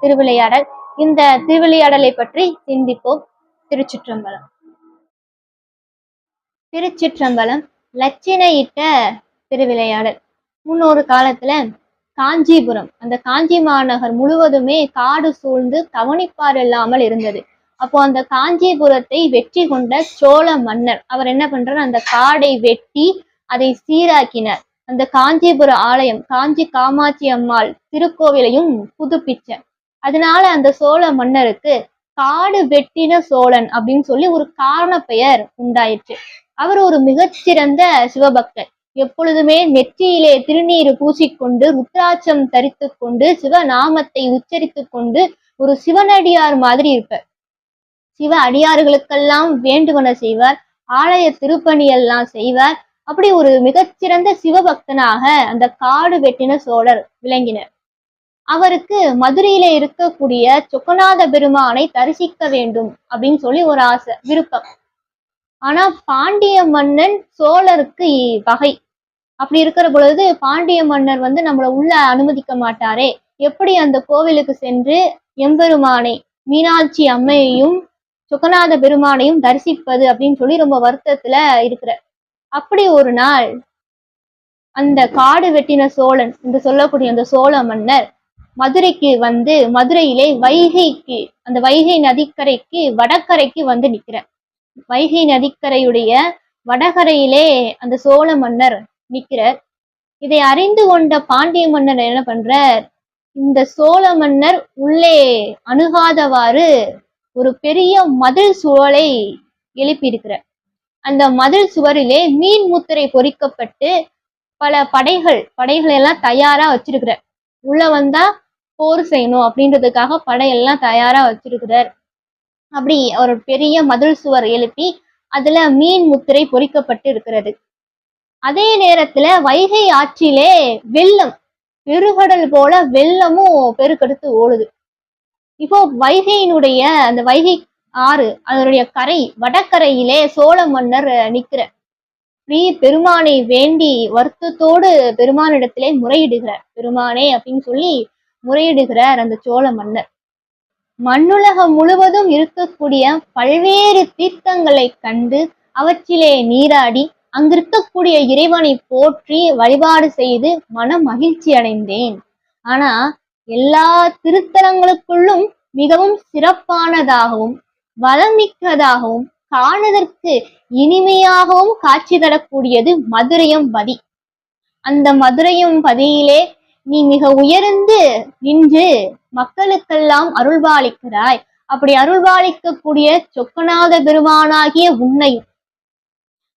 திருவிளையாடல். இந்த திருவிளையாடலை பற்றி சிந்திப்போம். திருச்சிற்றம்பலம். திருச்சிற்றம்பலம். லட்சினையிட்ட திருவிளையாடல். முன்னொரு காலத்துல காஞ்சிபுரம், அந்த காஞ்சி மாநகர் முழுவதுமே காடு சூழ்ந்து கவனிப்பார் இல்லாமல் இருந்தது. அப்போ அந்த காஞ்சிபுரத்தை வெற்றி கொண்ட சோழ மன்னர் அவர் என்ன பண்றாரு, அந்த காடை வெட்டி அதை சீராக்கினார். அந்த காஞ்சிபுர ஆலயம், காஞ்சி காமாட்சி அம்மாள் திருக்கோவிலையும் புதுப்பிச்சார். அதனால அந்த சோழ மன்னருக்கு காடு வெட்டின சோழன் அப்படின்னு சொல்லி ஒரு காரண பெயர் உண்டாயிற்று. அவர் ஒரு மிகச்சிறந்த சிவபக்தர். எப்பொழுதுமே நெற்றியிலே திருநீர் பூசிக்கொண்டு ருத்ராட்சம் தரித்து கொண்டு சிவநாமத்தை உச்சரித்து கொண்டு ஒரு சிவனடியார் மாதிரி இருப்பார். சிவ அடியார்களுக்கெல்லாம் வேண்டுவன செய்வார், ஆலய திருப்பணியெல்லாம் செய்வார். அப்படி ஒரு மிகச்சிறந்த சிவபக்தனாக அந்த காடு வெட்டின சோழர் விளங்கினர். அவருக்கு மதுரையில இருக்கக்கூடிய சொக்கநாத பெருமானை தரிசிக்க வேண்டும் அப்படின்னு சொல்லி ஒரு ஆசை, விருப்பம். ஆனா பாண்டிய மன்னன் சோழருக்கு பகை. அப்படி இருக்கிற பொழுது பாண்டிய மன்னர் நம்மளை உள்ள அனுமதிக்க மாட்டாரே, எப்படி அந்த கோவிலுக்கு சென்று எம்பெருமானை, மீனாட்சி அம்மையையும் சொக்கநாத பெருமானையும் தரிசிப்பது அப்படின்னு சொல்லி ரொம்ப வருத்தத்துல இருக்கிறார். அப்படி ஒரு நாள் அந்த காடு வெட்டின சோழன் என்று சொல்லக்கூடிய அந்த சோழ மன்னர் மதுரைக்கு மதுரையிலே வைகைக்கு, அந்த வைகை நதிக்கரைக்கு வடகரைக்கு நிற்கிறார். வைகை நதிக்கரையுடைய வடகரையிலே அந்த சோழ மன்னர் நிற்கிறார். இதை அறிந்து கொண்ட பாண்டிய மன்னர் என்ன பண்றார், இந்த சோழ மன்னர் உள்ளே அணுகாதவாறு ஒரு பெரிய மதில் சுவரை எழுப்பியிருக்கிறார். அந்த மதில் சுவரிலே மீன் முத்திரை பொறிக்கப்பட்டு பல படைகள் எல்லாம் தயாரா வச்சிருக்கிறார். உள்ள வந்தா போர் செய்யணும் அப்படின்றதுக்காக படையெல்லாம் தயாரா வச்சிருக்கிறார். அப்படி ஒரு பெரிய மதில் சுவர் எழுப்பி அதுல மீன் முத்திரை பொறிக்கப்பட்டு இருக்கிறது. அதே நேரத்துல வைகை ஆற்றிலே வெள்ளம், பெருகடல் போல வெள்ளமும் பெருக்கெடுத்து ஓடுது. இப்போ வைகையினுடைய அந்த வைகை ஆறு, அதனுடைய கரை வடகரையிலே சோழ மன்னர் நிற்கிற பெருமானை வேண்டி வருத்தத்தோடு பெருமானிடத்திலே முறையிடுகிறார். பெருமானே அப்படின்னு சொல்லி முறையிடுகிறார் அந்த சோழ மன்னர். மண்ணுலகம் முழுவதும் இருக்கக்கூடிய பல்வேறு தீர்த்தங்களை கண்டு அவற்றிலே நீராடி அங்கிருக்கக்கூடிய இறைவனை போற்றி வழிபாடு செய்து மன மகிழ்ச்சி அடைந்தேன். ஆனா எல்லா திருத்தலங்களுக்குள்ளும் மிகவும் சிறப்பானதாகவும் வளமிக்கதாகவும் காணுதற்கு இனிமையாகவும் காட்சி தரக்கூடியது மதுரையம்பதி. அந்த மதுரையம்பதியிலே நீ மிக உயர்ந்து நின்று மக்களுக்கெல்லாம் அருள்பாலிக்கிறாய். அப்படி அருள்பாலிக்கக்கூடிய சொக்கநாத பெருமானாகிய உன்னையும்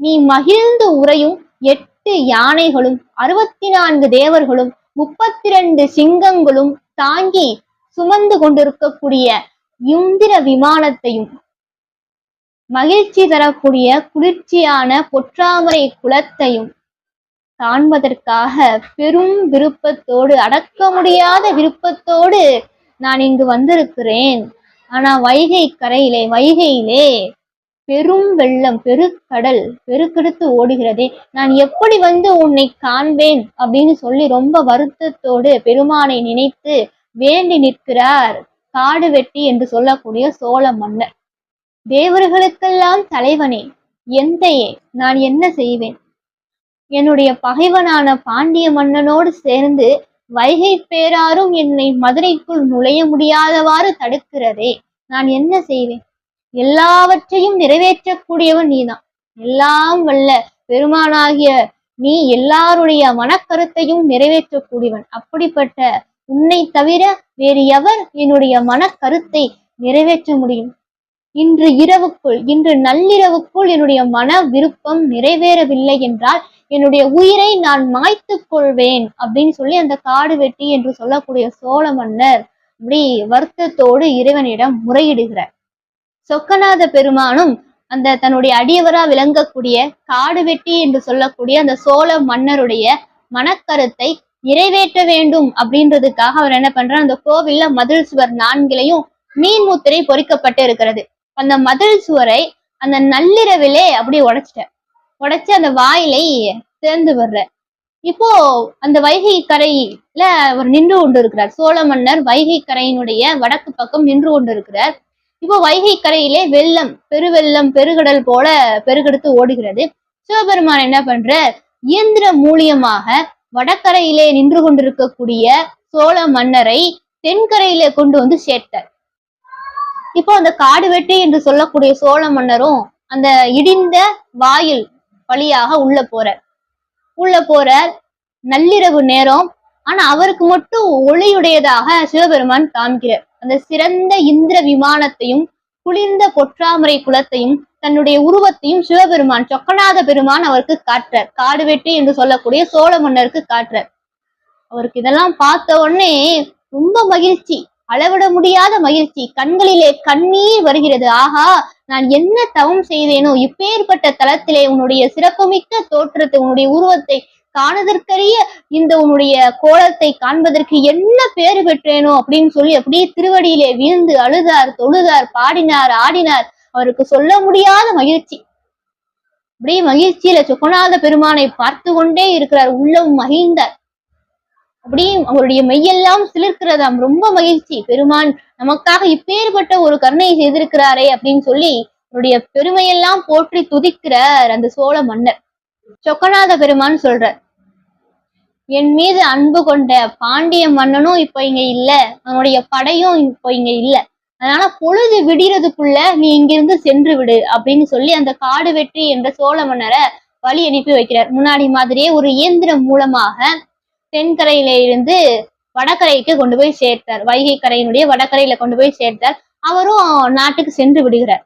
நீ மகிழ்ந்து உரையும் 8 யானைகளும் 64 தேவர்களும் 32 சிங்கங்களும் தாங்கி சுமந்து கொண்டிருக்கக்கூடிய இந்திர விமானத்தையும் மகிழ்ச்சி தரக்கூடிய குளிர்ச்சியான பொற்றாமரை குளத்தையும் காண்பதற்காக பெரும் விருப்பத்தோடு, அடக்க முடியாத விருப்பத்தோடு நான் இங்கு வந்திருக்கிறேன். ஆனா வைகை கரையிலே, வைகையிலே பெரும் வெள்ளம், பெருக்கடல் பெருக்கெடுத்து ஓடுகிறதே, நான் எப்படி உன்னை காண்பேன் அப்படின்னு சொல்லி ரொம்ப வருத்தத்தோடு பெருமானை நினைத்து வேண்டி நிற்கிறார் காடு வெட்டி என்று சொல்லக்கூடிய சோழ மன்னர். தேவர்களுக்கெல்லாம் தலைவனே, எந்தையே, நான் என்ன செய்வேன்? என்னுடைய பகைவனான பாண்டிய மன்னனோடு சேர்ந்து வைகை பேராரும் என்னை மதுரைக்குள் நுழைய முடியாதவாறு தடுக்கிறதே, நான் என்ன செய்வேன்? எல்லாவற்றையும் நிறைவேற்றக்கூடியவன் நீதான். எல்லாம் வல்ல பெருமானாகிய நீ எல்லாருடைய மனக்கருத்தையும் நிறைவேற்றக்கூடியவன். அப்படிப்பட்ட உன்னை தவிர வேறு எவர் என்னுடைய மனக்கருத்தை நிறைவேற்ற முடியும்? இன்று நள்ளிரவுக்குள் என்னுடைய மன விருப்பம் நிறைவேறவில்லை என்றால் என்னுடைய உயிரை நான் மாய்த்து கொள்வேன் அப்படின்னு சொல்லி அந்த காடு வெட்டி என்று சொல்லக்கூடிய சோழ மன்னர் அப்படி வருத்தத்தோடு இறைவனிடம் முறையிடுகிறார். சொக்கநாத பெருமானும் அந்த தன்னுடைய அடியவரா விளங்கக்கூடிய காடு வெட்டி என்று சொல்லக்கூடிய அந்த சோழ மன்னருடைய மனக்கருத்தை நிறைவேற்ற வேண்டும் அப்படின்றதுக்காக அவர் என்ன பண்றார், அந்த கோவில்ல மதில் சுவர் 4லையும் மீன் முத்திரை பொறிக்கப்பட்டு இருக்கிறது. அந்த மதில் சுவரை அந்த நள்ளிரவிலே அப்படியே உடைச்சு அந்த வாயிலை திறந்து வர்ற. இப்போ அந்த வைகை கரையில அவர் நின்று கொண்டு இருக்கிறார். சோழ மன்னர் வைகை கரையினுடைய வடக்கு பக்கம் நின்று கொண்டு இருக்கிறார். இப்போ வைகை கரையிலே வெள்ளம், பெருவெள்ளம், பெருகடல் போல பெருகெடுத்து ஓடுகிறது. சிவபெருமான் என்ன பண்ற, இயந்திர மூலியமாக வடகரையிலே நின்று கொண்டிருக்கக்கூடிய சோழ மன்னரை தென்கரையிலே கொண்டு வந்து சேர்த்தார். இப்போ அந்த காடு வெட்டி என்று சொல்லக்கூடிய சோழ மன்னரும் அந்த இடிந்த வாயில் வழியாக உள்ள போறார். நள்ளிரவு நேரம். ஆனா அவருக்கு மட்டும் ஒளியுடையதாக சிவபெருமான் காமிக்கிறார். அந்த சிறந்த இந்திர விமானத்தையும் குளிர்ந்த பொற்றாமரை குலத்தையும் தன்னுடைய உருவத்தையும் சிவபெருமான் சொக்கநாத பெருமான் அவருக்கு காட்டுறார். காடு வெட்டி என்று சொல்லக்கூடிய சோழ மன்னருக்கு காட்டுறார். அவருக்கு இதெல்லாம் பார்த்த உடனே ரொம்ப மகிழ்ச்சி, அளவிட முடியாத மகிழ்ச்சி. கண்களிலே கண்ணீர் வருகிறது. ஆஹா, நான் என்ன தவம் செய்தேனோ, இப்பேற்பட்ட தலத்திலே உன்னுடைய சிறப்புமிக்க தோற்றத்தை, உன்னுடைய உருவத்தை காணுதற்கரிய இந்த உன்னுடைய கோலத்தை காண்பதற்கு என்ன பேறு பெற்றேனோ அப்படின்னு சொல்லி அப்படியே திருவடியிலே வீழ்ந்து அழுதார், தொழுதார், பாடினார், ஆடினார். அவருக்கு சொல்ல முடியாத மகிழ்ச்சி. அப்படியே மகிழ்ச்சியில சொக்கநாத பெருமானை பார்த்து கொண்டே இருக்கிறார். உள்ளம் மகிழ்ந்தார். அப்படியே அவருடைய மெய்யெல்லாம் சிலிர்க்கிறதாம். ரொம்ப மகிழ்ச்சி. பெருமான் நமக்காக இப்பேற்பட்ட ஒரு கருணை செய்திருக்கிறாரே அப்படின்னு சொல்லி அவருடைய பெருமையெல்லாம் போற்றி துதிக்கிறார் அந்த சோழ மன்னர். சொக்கநாத பெருமான் சொல்றார், என் மீது அன்பு கொண்ட பாண்டிய மன்னனும் இப்ப இங்க இல்ல, அவனுடைய படையும் இப்ப இங்க இல்ல. அதனால பொழுது விடுறதுக்குள்ள நீ இங்கிருந்து சென்று விடு அப்படின்னு சொல்லி அந்த காடு வெற்றி என்ற சோழ மன்னரை வழி அனுப்பி வைக்கிறார். முன்னாடி மாதிரியே ஒரு இயந்திரம் மூலமாக தென்கரையில இருந்து வடகரைக்கு கொண்டு போய் சேர்த்தார். வைகை கரையினுடைய வடகரையில கொண்டு போய் சேர்த்தார். அவரும் நாட்டுக்கு சென்று விடுகிறார்.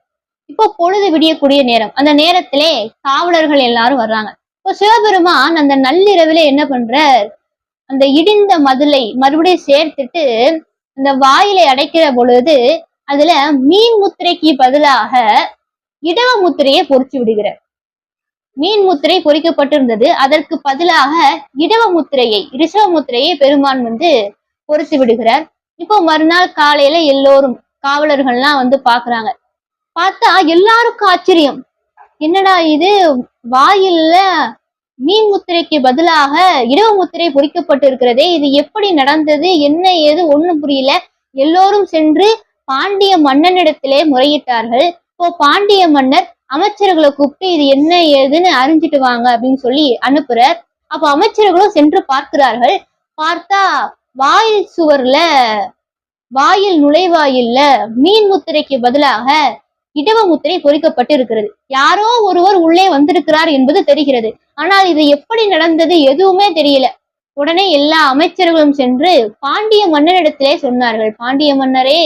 இப்போ பொழுது விடியக்கூடிய நேரம். அந்த நேரத்திலே காவலர்கள் எல்லாரும் வர்றாங்க. இப்போ சிவபெருமான் அந்த நள்ளிரவில என்ன பண்ற, அந்த இடிந்த மதுளை மறுபடியும் சேர்த்துட்டு அந்த வாயிலை அடைக்கிற பொழுது அதுல மீன் முத்திரைக்கு பதிலாக இடவ முத்திரையை பொறிச்சு விடுகிறார். மீன் முத்திரை பொறிக்கப்பட்டிருந்தது. அதற்கு பதிலாக இடவ முத்திரையை, ரிஷவ முத்திரையை பெருமான் பொறித்து விடுகிறார். இப்போ மறுநாள் காலையில எல்லோரும் காவலர்கள்லாம் பாக்குறாங்க. பார்த்தா எல்லாருக்கும் ஆச்சரியம். என்னடா இது, வாயில்ல மீன் முத்திரைக்கு பதிலாக இடவ முத்திரை பொறிக்கப்பட்டு இருக்கிறதே, இது எப்படி நடந்தது, என்ன ஏது ஒண்ணும் புரியல. எல்லோரும் சென்று பாண்டிய மன்னனிடத்திலே முறையிட்டார்கள். இப்போ பாண்டிய மன்னர் அமைச்சர்களை கூப்பிட்டு இது என்ன ஏதுன்னு அறிஞ்சிட்டு வாங்க அப்படின்னு சொல்லி அனுப்புறார். அப்போ அமைச்சர்களும் சென்று பார்க்கிறார்கள். பார்த்தா வாயில் சுவர்ல, வாயில் நுழைவாயில்ல மீன் முத்திரைக்கு பதிலாக இடவ முத்திரை பொறிக்கப்பட்டு இருக்கிறது. யாரோ ஒருவர் உள்ளே வந்திருக்கிறார் என்பது தெரிகிறது. ஆனால் இது எப்படி நடந்தது எதுவுமே தெரியல. உடனே எல்லா அமைச்சர்களும் சென்று பாண்டிய மன்னனிடத்திலே சொன்னார்கள், பாண்டிய மன்னரே,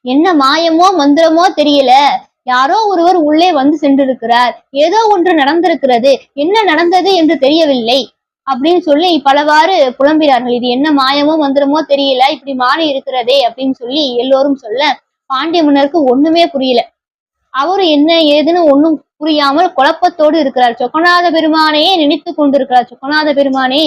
என்ன மாயமோ மந்திரமோ தெரியல, யாரோ ஒருவர் உள்ளே வந்து சென்றிருக்கிறார், ஏதோ ஒன்று நடந்திருக்கிறது, என்ன நடந்தது என்று தெரியவில்லை அப்படின்னு சொல்லி பலவாறு புலம்பினார்கள். இது என்ன மாயமோ மந்திரமோ தெரியல, இப்படி மாறி இருக்கிறதே அப்படின்னு சொல்லி எல்லோரும் சொல்ல பாண்டிய மன்னருக்கு ஒண்ணுமே புரியல. அவரு என்ன ஏதுன்னு ஒண்ணும் புரியாமல் குழப்பத்தோடு இருக்கிறார். சொக்கநாத பெருமானையே நினைத்து கொண்டிருக்கிறார். சொக்கநாத பெருமானே,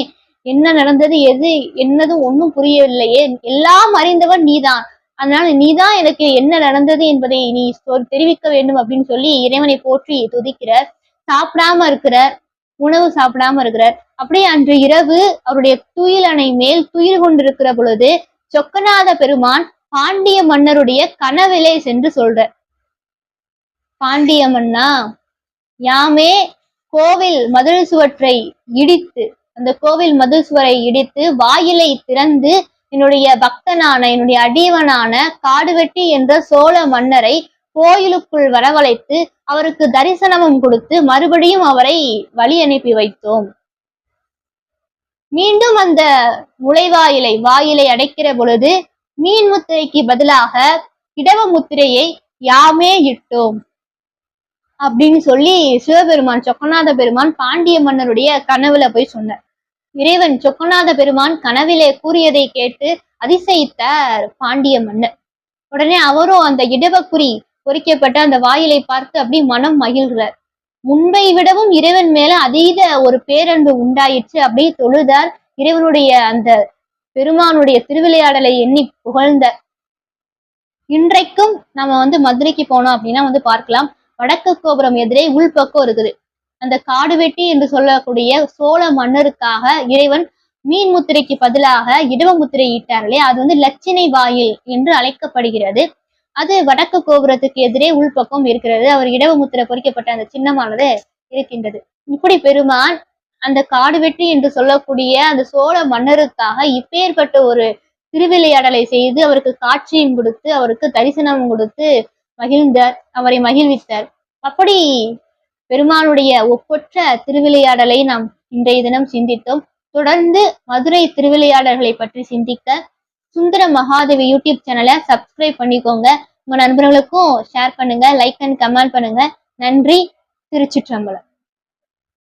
என்ன நடந்தது, எது என்னதும் ஒன்னும் புரியவில்லையே, எல்லாம் அறிந்தவன் நீதான், அதனால நீதான் எனக்கு என்ன நடந்தது என்பதை நீ தெரிவிக்க வேண்டும் அப்படின்னு சொல்லி இறைவனை போற்றி துதிக்கிறார். சாப்பிடாம இருக்கிறார், உணவு சாப்பிடாம இருக்கிறார். அப்படியே அன்று இரவு அவருடைய துயிலணை மேல் துயில் கொண்டிருக்கிற பொழுது சொக்கநாத பெருமான் பாண்டிய மன்னருடைய கனவிலே சென்று சொல்ற, பாண்டிய மன்னா, யாமே கோவில் மதில் சுவற்றை இடித்து, அந்த கோவில் மதில் சுவரை இடித்து வாயிலை திறந்து என்னுடைய பக்தனான, என்னுடைய அடியவனான காடுவெட்டி என்ற சோழ மன்னரை கோயிலுக்குள் வரவழைத்து அவருக்கு தரிசனமும் கொடுத்து மறுபடியும் அவரை வழி அனுப்பி வைத்தோம். மீண்டும் அந்த வாயிலை அடைக்கிற பொழுது மீன் முத்திரைக்கு பதிலாக இடவ முத்திரையை யாமே இட்டோம் அப்படின்னு சொல்லி சிவபெருமான், சொக்கநாத பெருமான் பாண்டிய மன்னருடைய கனவுல போய் சொன்னார். இறைவன் சொக்கநாத பெருமான் கனவிலே கூறியதை கேட்டு அதிசயித்தார் பாண்டிய மன்னர். உடனே அவரும் அந்த இடவக்குறி பொறிக்கப்பட்ட அந்த வாயிலை பார்த்து அப்படி மனம் மகிழ்கிறார். முன்பை விடவும் இறைவன் மேல அதீத ஒரு பேரன்பு உண்டாயிற்று. அப்படியே தொழுதார். இறைவனுடைய அந்த பெருமானுடைய திருவிளையாடலை எண்ணி புகழ்ந்த. இன்றைக்கும் நம்ம மதுரைக்கு போனோம் அப்படின்னா பார்க்கலாம். வடக்கு கோபுரம் எதிரே உள்பக்கம் இருக்குது. அந்த காடுவெட்டி என்று சொல்லக்கூடிய சோழ மன்னருக்காக இறைவன் மீன் முத்திரைக்கு பதிலாக இடவ முத்திரை ஈட்டார்களே, அது வந்து லட்சினை வாயில் என்று அழைக்கப்படுகிறது. அது வடக்கு கோபுரத்துக்கு எதிரே உள்பக்கம் இருக்கிறது. அவர் இடவ முத்திரை பொறிக்கப்பட்ட அந்த சின்னமானது இருக்கின்றது. இப்படி பெருமான் அந்த காடுவெட்டி என்று சொல்லக்கூடிய அந்த சோழ மன்னருக்காக இப்பேற்பட்ட ஒரு திருவிளையாடலை செய்து அவருக்கு காட்சியும் கொடுத்து அவருக்கு தரிசனம் கொடுத்து மகிழ்ந்தார், அவரை மகிழ்வித்தார். அப்படி பெருமாளுடைய ஒப்பற்ற திருவிளையாடலை நாம் இன்றைய தினம் சிந்தித்தோம். தொடர்ந்து மதுரை திருவிளையாடல்களை பற்றி சிந்திக்க சுந்தர மகாதேவி யூடியூப் சேனலை சப்ஸ்கிரைப் பண்ணிக்கோங்க. உங்க நண்பர்களுக்கும் ஷேர் பண்ணுங்க, லைக் அண்ட் கமெண்ட் பண்ணுங்க. நன்றி. திருச்சிற்றம்பலம்.